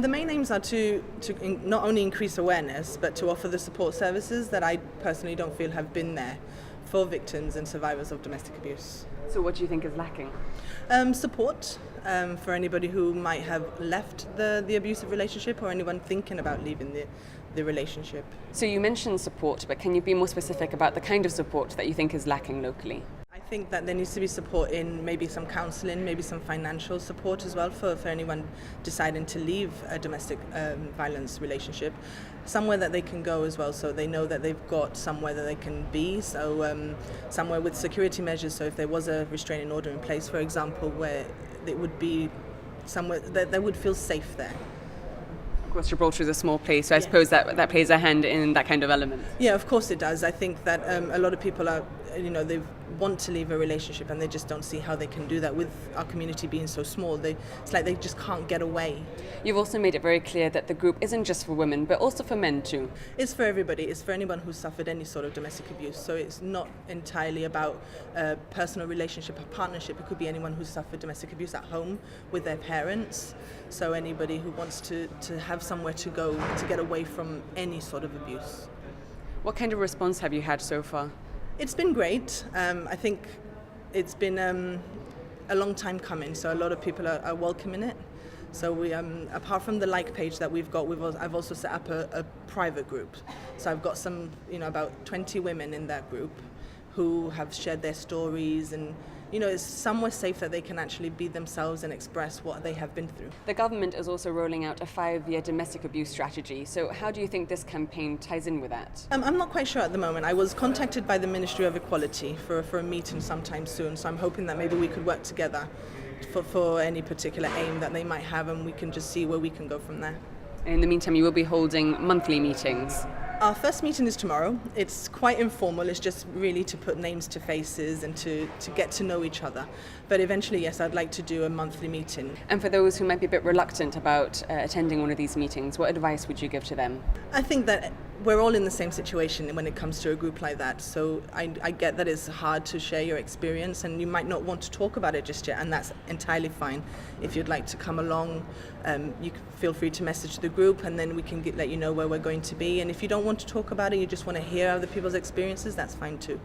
The main aims are to not only increase awareness, but to offer the support services that I personally don't feel have been there for victims and survivors of domestic abuse. So what do you think is lacking? Support for anybody who might have left the abusive relationship or anyone thinking about leaving the relationship. So you mentioned support, but can you be more specific about the kind of support that you think is lacking locally? I think that there needs to be support in maybe some counselling, maybe some financial support as well for anyone deciding to leave a domestic violence relationship. Somewhere that they can go as well, so they know that they've got somewhere that they can be, so somewhere with security measures, so if there was a restraining order in place, for example, where it would be somewhere that they would feel safe there. Of course, Gibraltar is a small place, so I suppose that plays a hand in that kind of element. Yeah, of course it does. I think that a lot of people are, they want to leave a relationship and they just don't see how they can do that with our community being so small. It's like they just can't get away. You've also made it very clear that the group isn't just for women, but also for men too. It's for everybody. It's for anyone who's suffered any sort of domestic abuse. So it's not entirely about a personal relationship or partnership. It could be anyone who's suffered domestic abuse at home with their parents. So anybody who wants to have somewhere to go to get away from any sort of abuse. What kind of response have you had so far? It's been great. I think it's been a long time coming, so a lot of people are welcoming it. So we, apart from the like page that we've got, I've also set up a private group. So I've got some, about 20 women in that group who have shared their stories, and it's somewhere safe that they can actually be themselves and express what they have been through. The government is also rolling out a 5-year domestic abuse strategy. So how do you think this campaign ties in with that? I'm not quite sure at the moment. I was contacted by the Ministry of Equality for a meeting sometime soon, so I'm hoping that maybe we could work together for any particular aim that they might have, and we can just see where we can go from there. In the meantime, you will be holding monthly meetings. Our first meeting is tomorrow. It's quite informal. It's just really to put names to faces and to get to know each other. But eventually, yes, I'd like to do a monthly meeting. And for those who might be a bit reluctant about attending one of these meetings, what advice would you give to them? I think that we're all in the same situation when it comes to a group like that. So I get that it's hard to share your experience and you might not want to talk about it just yet, and that's entirely fine. If you'd like to come along, you can feel free to message the group and then we can let you know where we're going to be. And if you don't want to talk about it, you just want to hear other people's experiences, that's fine too.